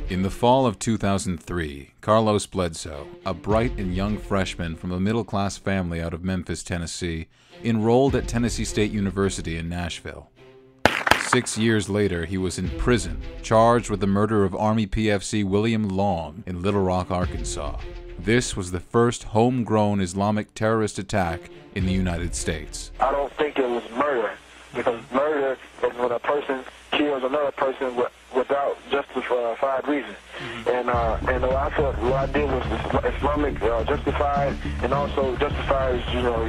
In the fall of 2003, Carlos Bledsoe, a bright and young freshman from a middle-class family out of Memphis, Tennessee, enrolled at Tennessee State University in Nashville. 6 years later, he was in prison, charged with the murder of Army PFC William Long in Little Rock, Arkansas. This was the first homegrown Islamic terrorist attack in the United States. I don't think it was murder, because murder is when a person kills another person without justified reason. And I thought what I did was Islamic justified, and also justifies,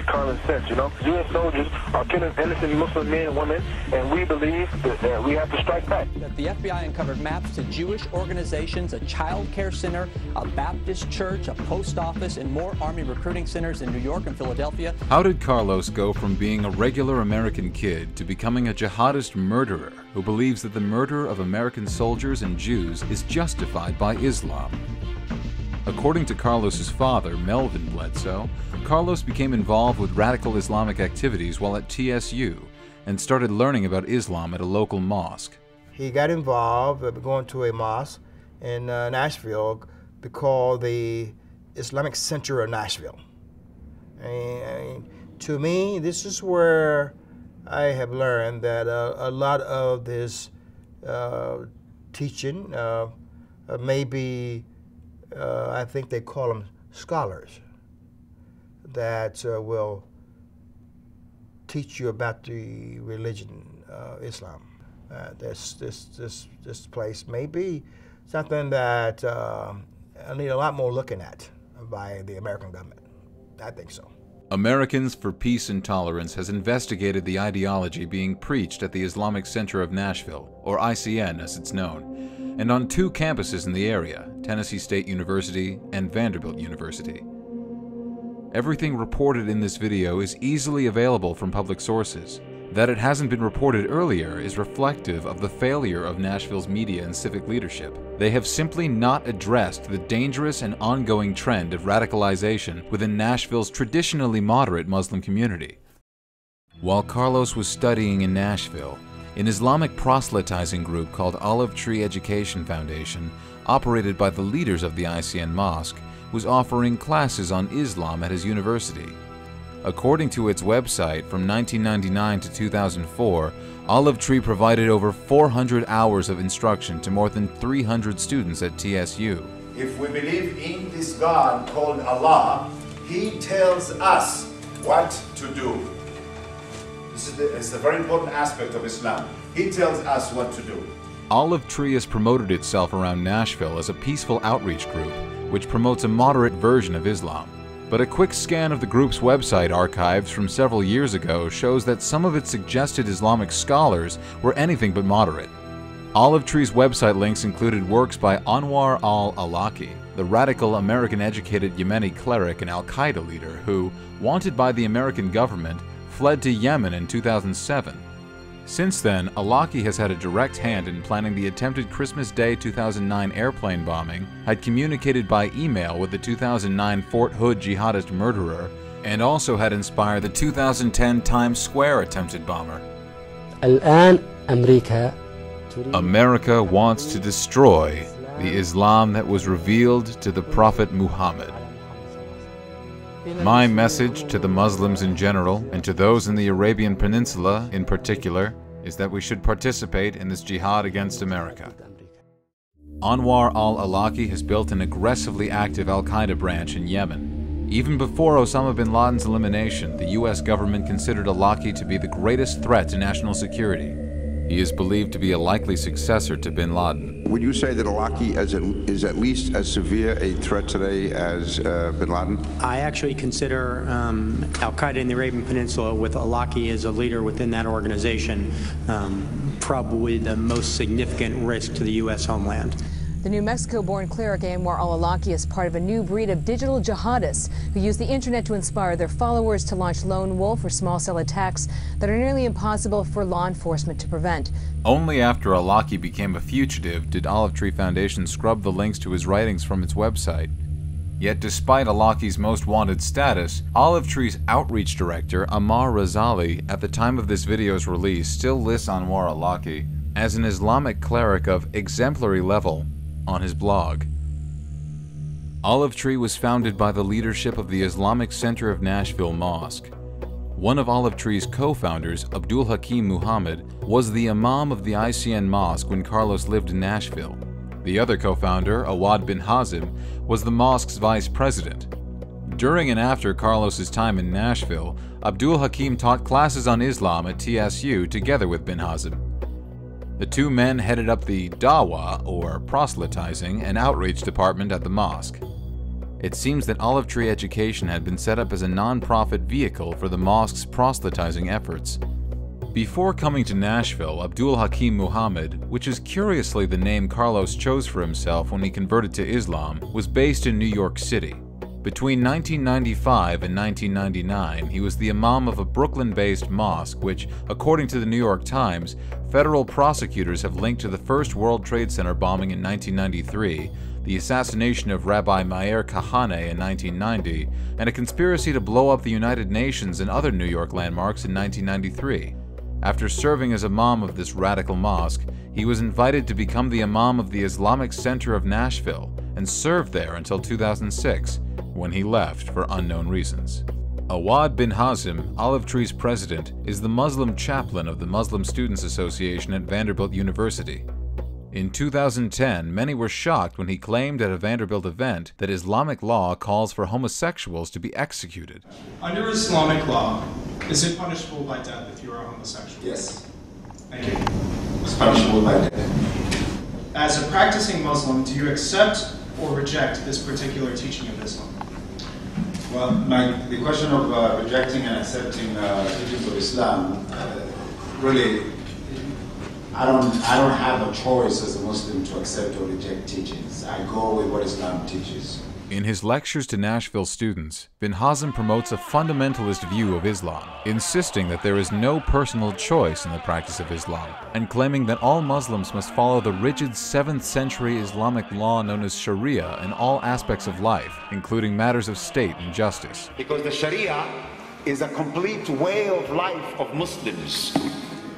common sense, U.S. soldiers are killing innocent Muslim men and women, and we believe that we have to strike back. The FBI uncovered maps to Jewish organizations, a child care center, a Baptist church, a post office, and more Army recruiting centers in New York and Philadelphia. How did Carlos go from being a regular American kid to becoming a jihadist murderer who believes that the murder of American soldiers and Jews is justified by Islam? According to Carlos's father, Melvin Bledsoe, Carlos became involved with radical Islamic activities while at TSU and started learning about Islam at a local mosque. He got involved going to a mosque in Nashville called the Islamic Center of Nashville. And to me, this is where I have learned that a lot of this teaching maybe, I think they call them scholars, that will teach you about the religion Islam. This place may be something that I need a lot more looking at by the American government. I think so. Americans for Peace and Tolerance has investigated the ideology being preached at the Islamic Center of Nashville, or ICN as it's known, and on 2 campuses in the area, Tennessee State University and Vanderbilt University. Everything reported in this video is easily available from public sources. That it hasn't been reported earlier is reflective of the failure of Nashville's media and civic leadership. They have simply not addressed the dangerous and ongoing trend of radicalization within Nashville's traditionally moderate Muslim community. While Carlos was studying in Nashville, an Islamic proselytizing group called Olive Tree Education Foundation, operated by the leaders of the ICN Mosque, was offering classes on Islam at his university. According to its website, from 1999 to 2004, Olive Tree provided over 400 hours of instruction to more than 300 students at TSU. If we believe in this God called Allah, He tells us what to do. This is a very important aspect of Islam. He tells us what to do. Olive Tree has promoted itself around Nashville as a peaceful outreach group, which promotes a moderate version of Islam. But a quick scan of the group's website archives from several years ago shows that some of its suggested Islamic scholars were anything but moderate. Olive Tree's website links included works by Anwar AlAwlaki, the radical American-educated Yemeni cleric and al-Qaeda leader who, wanted by the American government, fled to Yemen in 2007. Since then, Awlaki has had a direct hand in planning the attempted Christmas Day 2009 airplane bombing, had communicated by email with the 2009 Fort Hood jihadist murderer, and also had inspired the 2010 Times Square attempted bomber. America wants to destroy the Islam that was revealed to the Prophet Muhammad. My message to the Muslims in general, and to those in the Arabian Peninsula in particular, is that we should participate in this jihad against America. Anwar AlAwlaki has built an aggressively active al-Qaeda branch in Yemen. Even before Osama bin Laden's elimination, the US government considered Awlaki to be the greatest threat to national security. He is believed to be a likely successor to bin Laden. Would you say that Awlaki is at least as severe a threat today as bin Laden? I actually consider al-Qaeda in the Arabian Peninsula, with Awlaki as a leader within that organization, probably the most significant risk to the U.S. homeland. The New Mexico-born cleric Anwar AlAwlaki is part of a new breed of digital jihadists who use the internet to inspire their followers to launch lone wolf or small cell attacks that are nearly impossible for law enforcement to prevent. Only after Awlaki became a fugitive did Olive Tree Foundation scrub the links to his writings from its website. Yet despite AlAwlaki's most wanted status, Olive Tree's outreach director, Anwar AlAwlaki, at the time of this video's release, still lists Anwar AlAwlaki as an Islamic cleric of exemplary level on his blog. Olive Tree was founded by the leadership of the Islamic Center of Nashville Mosque. One of Olive Tree's co-founders, Abdul Hakim Muhammad, was the imam of the ICN Mosque when Carlos lived in Nashville. The other co-founder, Awad bin Hazim, was the mosque's vice president. During and after Carlos's time in Nashville, Abdul Hakim taught classes on Islam at TSU together with bin Hazim. The two men headed up the dawah, or proselytizing, and outreach department at the mosque. It seems that Olive Tree Education had been set up as a non-profit vehicle for the mosque's proselytizing efforts. Before coming to Nashville, Abdul Hakim Muhammad, which is curiously the name Carlos chose for himself when he converted to Islam, was based in New York City. Between 1995 and 1999, he was the imam of a Brooklyn-based mosque which, according to the New York Times, federal prosecutors have linked to the first World Trade Center bombing in 1993, the assassination of Rabbi Meir Kahane in 1990, and a conspiracy to blow up the United Nations and other New York landmarks in 1993. After serving as imam of this radical mosque, he was invited to become the imam of the Islamic Center of Nashville and served there until 2006, when he left for unknown reasons. Awad bin Hazim, Olive Tree's president, is the Muslim chaplain of the Muslim Students Association at Vanderbilt University. In 2010, many were shocked when he claimed at a Vanderbilt event that Islamic law calls for homosexuals to be executed. Under Islamic law, is it punishable by death if you are a homosexual? Yes. Thank you. It's punishable by death. As a practicing Muslim, do you accept or reject this particular teaching of Islam? Well, the question of rejecting and accepting teachings of Islam, really, I don't have a choice as a Muslim to accept or reject teachings. I go with what Islam teaches. In his lectures to Nashville students, bin Hazim promotes a fundamentalist view of Islam, insisting that there is no personal choice in the practice of Islam, and claiming that all Muslims must follow the rigid 7th century Islamic law known as Sharia in all aspects of life, including matters of state and justice. Because the Sharia is a complete way of life of Muslims.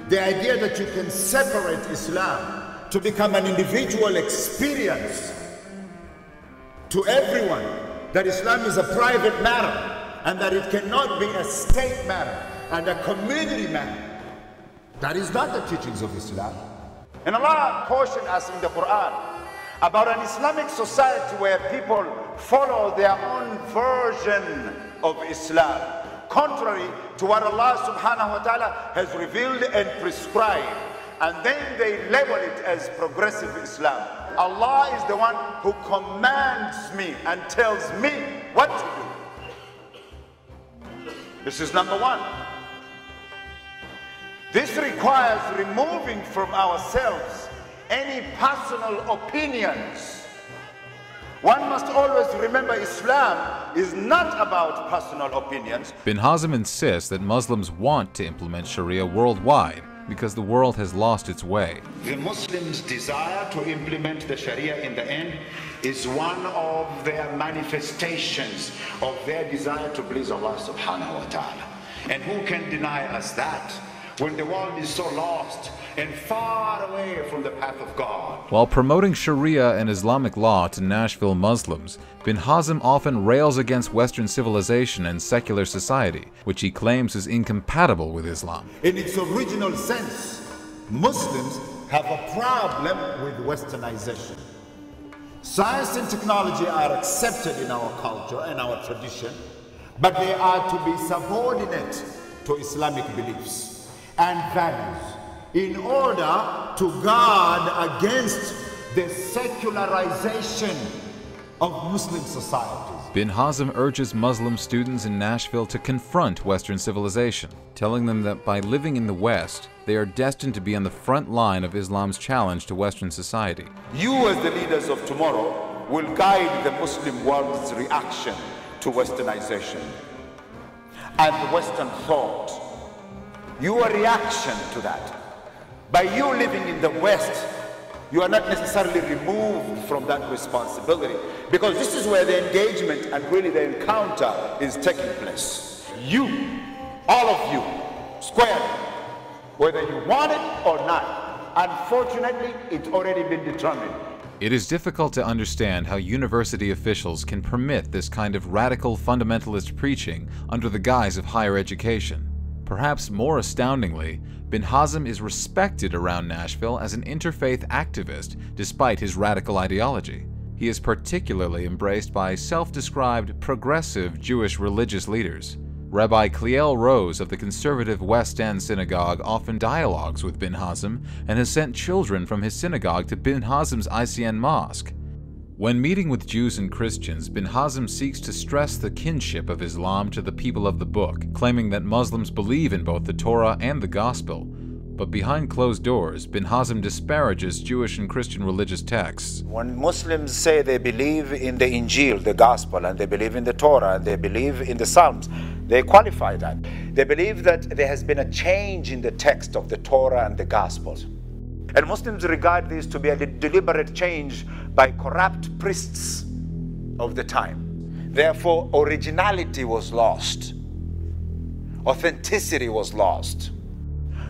The idea that you can separate Islam to become an individual experience to everyone, that Islam is a private matter and that it cannot be a state matter and a community matter. That is not the teachings of Islam. And Allah cautioned us in the Quran about an Islamic society where people follow their own version of Islam, contrary to what Allah subhanahu wa ta'ala has revealed and prescribed, and then they label it as progressive Islam. Allah is the one who commands me and tells me what to do. This is number one. This requires removing from ourselves any personal opinions. One must always remember Islam is not about personal opinions. Bin Hazim insists that Muslims want to implement Sharia worldwide because the world has lost its way. The Muslims' desire to implement the Sharia in the end is one of their manifestations of their desire to please Allah subhanahu wa ta'ala. And who can deny us that when the world is so lost and far away from the path of God? While promoting Sharia and Islamic law to Nashville Muslims, bin Hazim often rails against Western civilization and secular society, which he claims is incompatible with Islam. In its original sense, Muslims have a problem with westernization. Science and technology are accepted in our culture and our tradition, but they are to be subordinate to Islamic beliefs and values in order to guard against the secularization of Muslim societies. Bin Hazim urges Muslim students in Nashville to confront Western civilization, telling them that by living in the West, they are destined to be on the front line of Islam's challenge to Western society. You as the leaders of tomorrow will guide the Muslim world's reaction to westernization and Western thought. Your reaction to that, by you living in the West, you are not necessarily removed from that responsibility, because this is where the engagement and really the encounter is taking place. You, all of you, squarely, whether you want it or not. Unfortunately, it's already been determined. It is difficult to understand how university officials can permit this kind of radical fundamentalist preaching under the guise of higher education. Perhaps more astoundingly, bin Hazm is respected around Nashville as an interfaith activist despite his radical ideology. He is particularly embraced by self-described progressive Jewish religious leaders. Rabbi Cleel Rose of the conservative West End synagogue often dialogues with bin Hazm and has sent children from his synagogue to bin Hazm's ICN Mosque. When meeting with Jews and Christians, bin Hazm seeks to stress the kinship of Islam to the people of the book, claiming that Muslims believe in both the Torah and the Gospel. But behind closed doors, bin Hazm disparages Jewish and Christian religious texts. When Muslims say they believe in the Injil, the Gospel, and they believe in the Torah, and they believe in the Psalms, they qualify that. They believe that there has been a change in the text of the Torah and the Gospels. And Muslims regard this to be a deliberate change by corrupt priests of the time. Therefore, originality was lost. Authenticity was lost.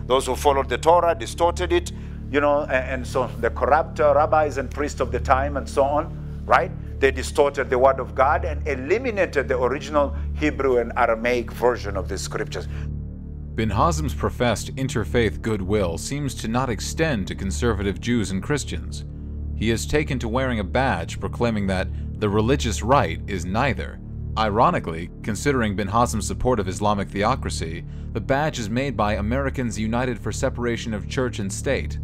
Those who followed the Torah distorted it, and so the corrupt rabbis and priests of the time and so on, right? They distorted the word of God and eliminated the original Hebrew and Aramaic version of the scriptures. Bin Hazm's professed interfaith goodwill seems to not extend to conservative Jews and Christians. He is taken to wearing a badge proclaiming that the religious right is neither. Ironically, considering bin Hazm's support of Islamic theocracy, the badge is made by Americans United for Separation of Church and State.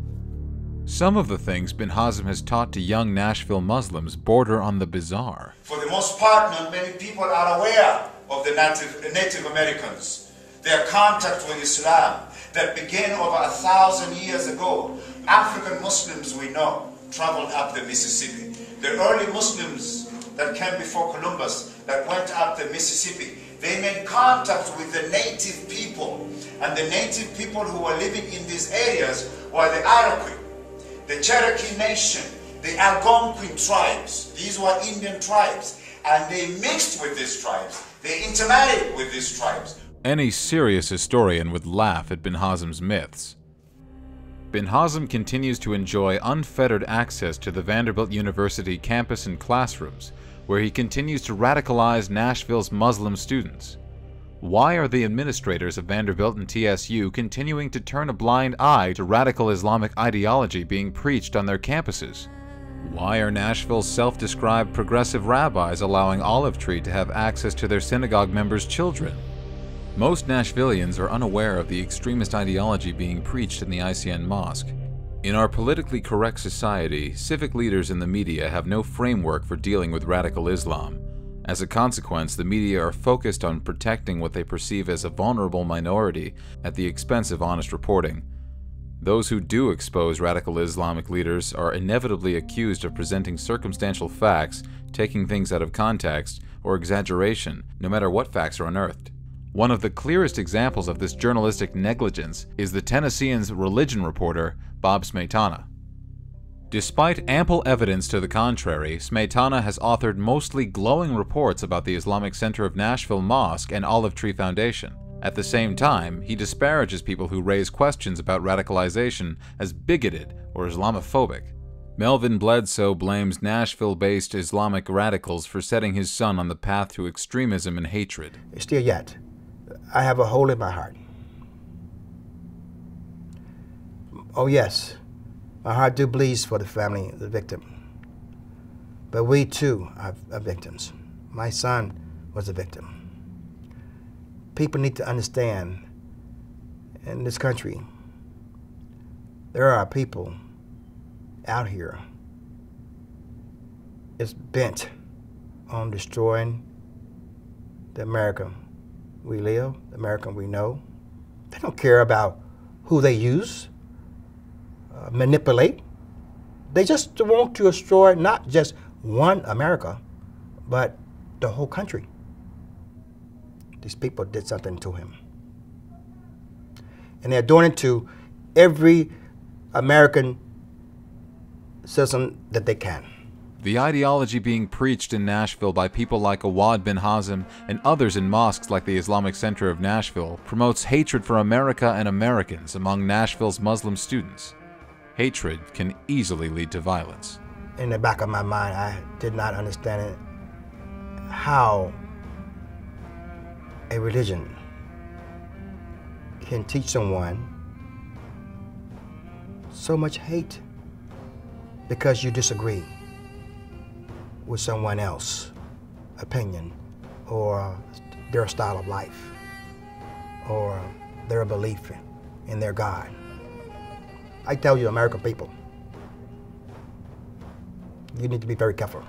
Some of the things bin Hazm has taught to young Nashville Muslims border on the bizarre. For the most part, not many people are aware of the Native Americans, their contact with Islam that began over 1,000 years ago. African Muslims, we know, traveled up the Mississippi. The early Muslims that came before Columbus, that went up the Mississippi, they made contact with the native people. And the native people who were living in these areas were the Iroquois, the Cherokee Nation, the Algonquin tribes. These were Indian tribes. And they mixed with these tribes. They intermarried with these tribes. Any serious historian would laugh at bin Hazm's myths. Bin Hazm continues to enjoy unfettered access to the Vanderbilt University campus and classrooms, where he continues to radicalize Nashville's Muslim students. Why are the administrators of Vanderbilt and TSU continuing to turn a blind eye to radical Islamic ideology being preached on their campuses? Why are Nashville's self-described progressive rabbis allowing Olive Tree to have access to their synagogue members' children? Most Nashvillians are unaware of the extremist ideology being preached in the ICN Mosque. In our politically correct society, civic leaders and the media have no framework for dealing with radical Islam. As a consequence, the media are focused on protecting what they perceive as a vulnerable minority at the expense of honest reporting. Those who do expose radical Islamic leaders are inevitably accused of presenting circumstantial facts, taking things out of context, or exaggeration, no matter what facts are unearthed. One of the clearest examples of this journalistic negligence is the Tennessean's religion reporter, Bob Smetana. Despite ample evidence to the contrary, Smetana has authored mostly glowing reports about the Islamic Center of Nashville Mosque and Olive Tree Foundation. At the same time, he disparages people who raise questions about radicalization as bigoted or Islamophobic. Melvin Bledsoe blames Nashville-based Islamic radicals for setting his son on the path to extremism and hatred. Still yet, I have a hole in my heart. Oh yes, my heart do bleeds for the family of the victim. But we too are victims. My son was a victim. People need to understand, in this country, there are people out here that's bent on destroying the America we live, the America we know. They don't care about who they use, manipulate. They just want to destroy not just one America, but the whole country. These people did something to him. And they're doing it to every American citizen that they can. The ideology being preached in Nashville by people like Awad bin Hazim and others in mosques like the Islamic Center of Nashville promotes hatred for America and Americans among Nashville's Muslim students. Hatred can easily lead to violence. In the back of my mind, I did not understand how a religion can teach someone so much hate because you disagree with someone else's opinion or their style of life or their belief in their God. I tell you, American people, you need to be very careful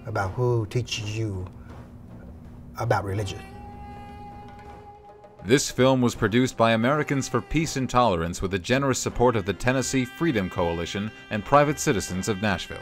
about who teaches you about religion. This film was produced by Americans for Peace and Tolerance with the generous support of the Tennessee Freedom Coalition and private citizens of Nashville.